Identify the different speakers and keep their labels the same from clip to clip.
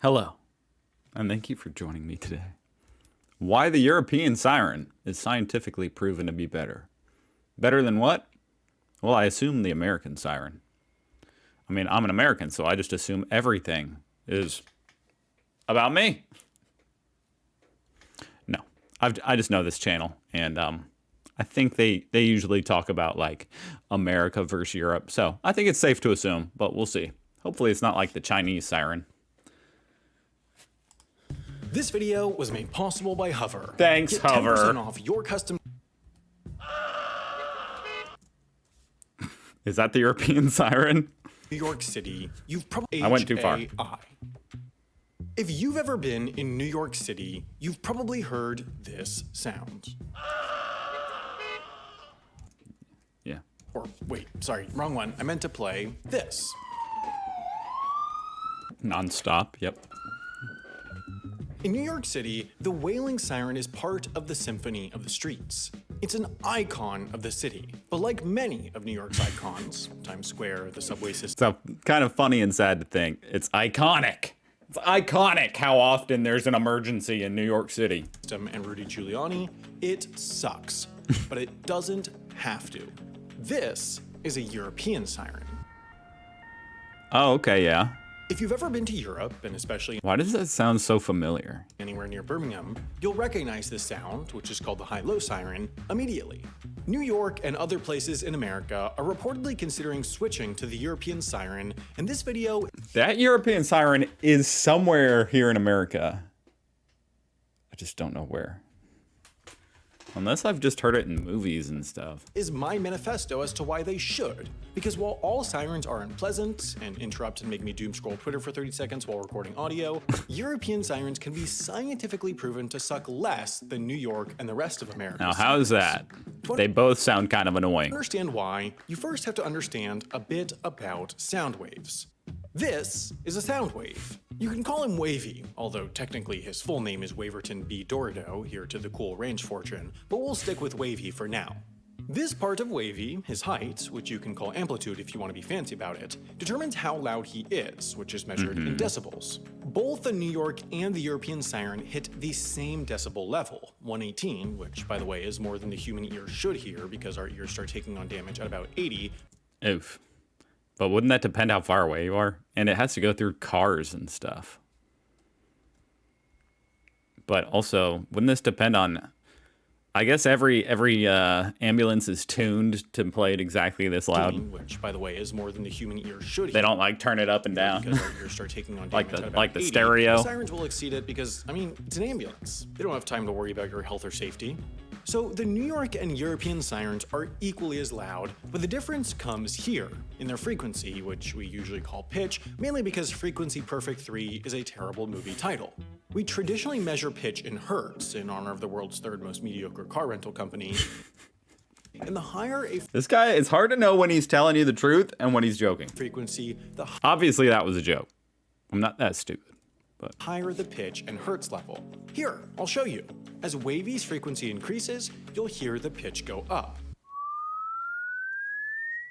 Speaker 1: Hello, and thank you for joining me today. Why the European siren is scientifically proven to be better. Better than what? Well, I assume the American siren. I mean, I'm an American, so I just assume everything is about me. No, I just know this channel, and I think they usually talk about like America versus Europe, so I think it's safe to assume, but we'll see. Hopefully it's not like the Chinese siren.
Speaker 2: This video was made possible by Hover.
Speaker 1: Thanks,
Speaker 2: Get
Speaker 1: Hover.
Speaker 2: 10% off your custom.
Speaker 1: Is that the European siren?
Speaker 2: New York City. You've probably
Speaker 1: I went too far.
Speaker 2: If you've ever been in New York City, you've probably heard this sound.
Speaker 1: Yeah.
Speaker 2: Or wait, sorry, wrong one. I meant to play this.
Speaker 1: Non-stop, yep.
Speaker 2: In New York City, the Wailing Siren is part of the Symphony of the Streets. It's an icon of the city, but like many of New York's icons, Times Square, the subway system.
Speaker 1: So kind of funny and sad to think. It's iconic. It's iconic how often there's an emergency in New York City.
Speaker 2: And Rudy Giuliani, it sucks, but it doesn't have to. This is a European siren.
Speaker 1: Oh, okay, yeah.
Speaker 2: If you've ever been to Europe, and especially
Speaker 1: Why does that sound so familiar?
Speaker 2: anywhere near Birmingham, you'll recognize this sound, which is called the High Low Siren, immediately. New York and other places in America are reportedly considering switching to the European siren, and this video
Speaker 1: That European siren is somewhere here in America. I just don't know where. Unless I've just heard it in movies and stuff.
Speaker 2: is my manifesto as to why they should. Because while all sirens are unpleasant and interrupt and make me doom scroll Twitter for 30 seconds while recording audio, European sirens can be scientifically proven to suck less than New York and the rest of America.
Speaker 1: Now, how's that? They both sound kind of annoying.
Speaker 2: To understand why, you first have to understand a bit about sound waves. This is a sound wave. You can call him Wavy, although technically his full name is Waverton B. Dorido, here to the cool range fortune, but we'll stick with Wavy for now. This part of Wavy, his height, which you can call amplitude if you want to be fancy about it, determines how loud he is, which is measured in decibels. Both the New York and the European siren hit the same decibel level, 118, which by the way is more than the human ear should hear because our ears start taking on damage at about 80.
Speaker 1: Oof. But wouldn't that depend how far away you are? And it has to go through cars and stuff. But also, wouldn't this depend on... I guess every ambulance is tuned to play it exactly this loud.
Speaker 2: Which, by the way, is more than the human ear should hear.
Speaker 1: They don't like turn it up and down.
Speaker 2: Because our ears start taking on
Speaker 1: like
Speaker 2: damage at
Speaker 1: the
Speaker 2: 80.
Speaker 1: stereo.
Speaker 2: The sirens will exceed it because, I mean, it's an ambulance. They don't have time to worry about your health or safety. So the New York and European sirens are equally as loud, but the difference comes here, in their frequency, which we usually call pitch, mainly because Frequency Perfect 3 is a terrible movie title. We traditionally measure pitch in hertz, in honor of the world's third most mediocre car rental company. And the higher a
Speaker 1: This guy, it's hard to know when he's telling you the truth and when he's joking.
Speaker 2: frequency, the
Speaker 1: Obviously, that was a joke. I'm not that stupid, but...
Speaker 2: higher the pitch and hertz level. Here, I'll show you. As Wavy's frequency increases, you'll hear the pitch go up.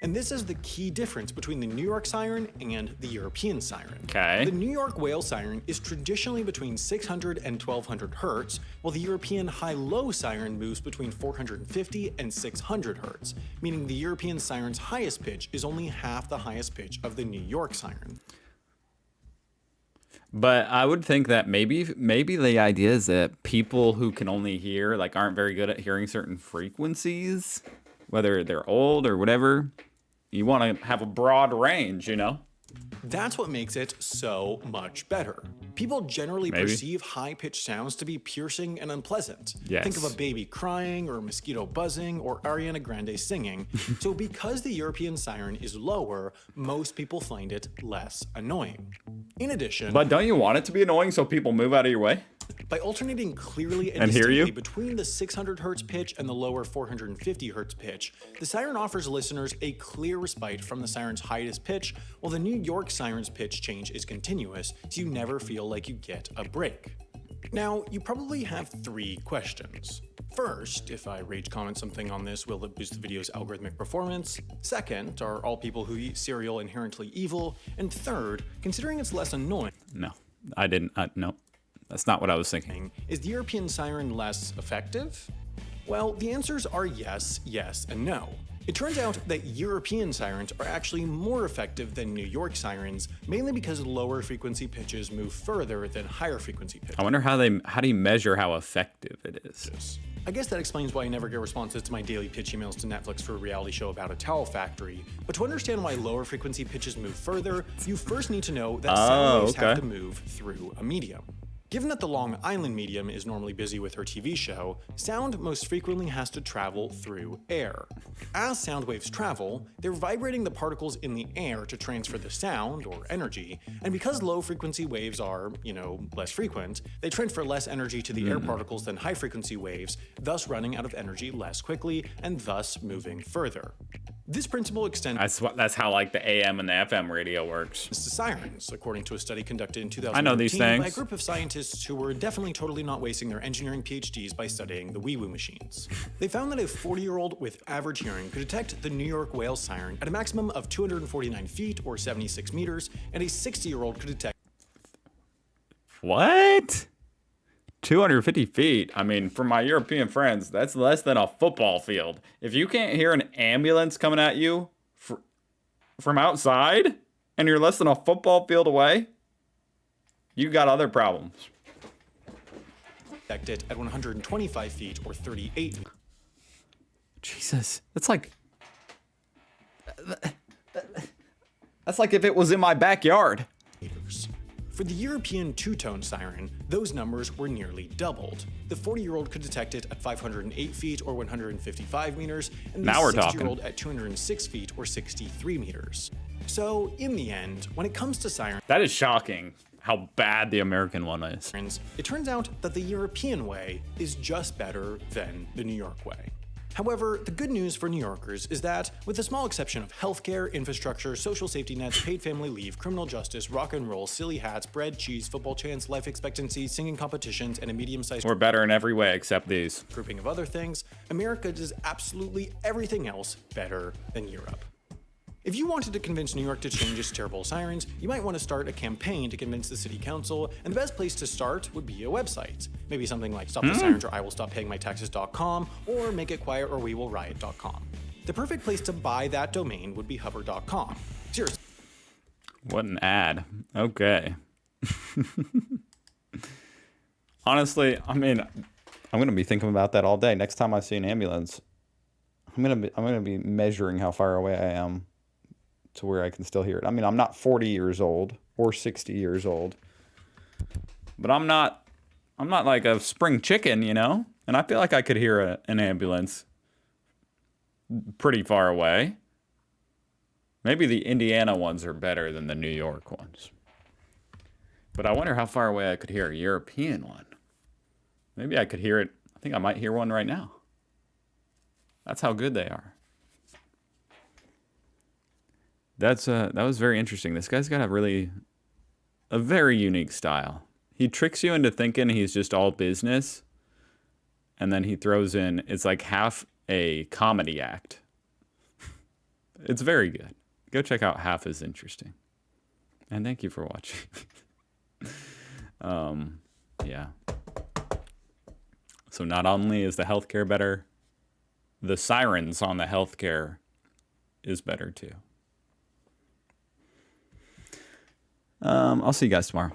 Speaker 2: And this is the key difference between the New York siren and the European siren.
Speaker 1: Okay.
Speaker 2: The New York whale siren is traditionally between 600 and 1200 hertz, while the European high-low siren moves between 450 and 600 hertz, meaning the European siren's highest pitch is only half the highest pitch of the New York siren.
Speaker 1: But I would think that maybe the idea is that people who can only hear, like, aren't very good at hearing certain frequencies, whether they're old or whatever. You want to have a broad range, you know?
Speaker 2: That's what makes it so much better. People generally perceive high-pitched sounds to be piercing and unpleasant.
Speaker 1: Yes.
Speaker 2: Think of a baby crying, or a mosquito buzzing, or Ariana Grande singing. So because the European siren is lower, most people find it less annoying. In addition,
Speaker 1: But don't you want it to be annoying so people move out of your way?
Speaker 2: by alternating clearly and
Speaker 1: And hear
Speaker 2: distinctly
Speaker 1: you?
Speaker 2: between the 600 hertz pitch and the lower 450 hertz pitch, the siren offers listeners a clear respite from the siren's highest pitch, while the New York siren's pitch change is continuous, so you never feel like you get a break. Now, you probably have 3 questions. First, if I rage comment something on this, will it boost the video's algorithmic performance? Second, are all people who eat cereal inherently evil? And third, considering it's less annoying,
Speaker 1: No. I didn't. No, that's not what I was thinking.
Speaker 2: Is the European siren less effective? Well, the answers are yes, yes, and no. It turns out that European sirens are actually more effective than New York sirens, mainly because lower frequency pitches move further than higher frequency pitches.
Speaker 1: I wonder how do you measure how effective it is?
Speaker 2: I guess that explains why I never get responses to my daily pitch emails to Netflix for a reality show about a towel factory. But to understand why lower frequency pitches move further, you first need to know that sound waves have to move through a medium. Given that the Long Island medium is normally busy with her TV show, sound most frequently has to travel through air. As sound waves travel, they're vibrating the particles in the air to transfer the sound, or energy, and because low frequency waves are, less frequent, they transfer less energy to the air particles than high frequency waves, thus running out of energy less quickly, and thus moving further. This principle extends
Speaker 1: That's how like the AM and the FM radio works.
Speaker 2: to sirens, according to a study conducted in 2013
Speaker 1: I know these
Speaker 2: by a
Speaker 1: things.
Speaker 2: group of scientists who were definitely totally not wasting their engineering PhDs by studying the wee-woo machines. They found that a 40-year-old with average hearing could detect the New York Whale siren at a maximum of 249 feet or 76 meters, and a 60-year-old could detect
Speaker 1: What? 250 feet. I mean, for my European friends, that's less than a football field. If you can't hear an ambulance coming at you from outside and you're less than a football field away, you got other problems.
Speaker 2: it at 125 feet or 38
Speaker 1: Jesus. That's like if it was in my backyard.
Speaker 2: meters. For the European two-tone siren, those numbers were nearly doubled. The 40-year-old could detect it at 508 feet or 155 meters, and the
Speaker 1: Now we're talking.
Speaker 2: 60-year-old at 206 feet or 63 meters. So, in the end, when it comes to sirens,
Speaker 1: That is shocking how bad the American one is.
Speaker 2: it turns out that the European way is just better than the New York way. However, the good news for New Yorkers is that, with the small exception of healthcare, infrastructure, social safety nets, paid family leave, criminal justice, rock and roll, silly hats, bread, cheese, football chants, life expectancy, singing competitions, and a medium-sized
Speaker 1: We're better in every way except these.
Speaker 2: grouping of other things, America does absolutely everything else better than Europe. If you wanted to convince New York to change its terrible sirens, you might want to start a campaign to convince the city council, and the best place to start would be a website. Maybe something like stopthesirens or iwillstoppayingmytaxes.com, or makeitquiet or wewillriot.com. The perfect place to buy that domain would be hover.com. Seriously.
Speaker 1: What an ad. Okay. Honestly, I mean, I'm gonna be thinking about that all day. Next time I see an ambulance, I'm gonna be measuring how far away I am to where I can still hear it. I mean, I'm not 40 years old or 60 years old, but I'm not like a spring chicken, And I feel like I could hear an ambulance pretty far away. Maybe the Indiana ones are better than the New York ones. But I wonder how far away I could hear a European one. Maybe I could hear it. I think I might hear one right now. That's how good they are. That was very interesting. This guy's got a very unique style. He tricks you into thinking he's just all business, and then he throws in, it's like half a comedy act. It's very good. Go check out Half is Interesting. And thank you for watching. Yeah. So not only is the healthcare better, the sirens on the healthcare is better too. I'll see you guys tomorrow.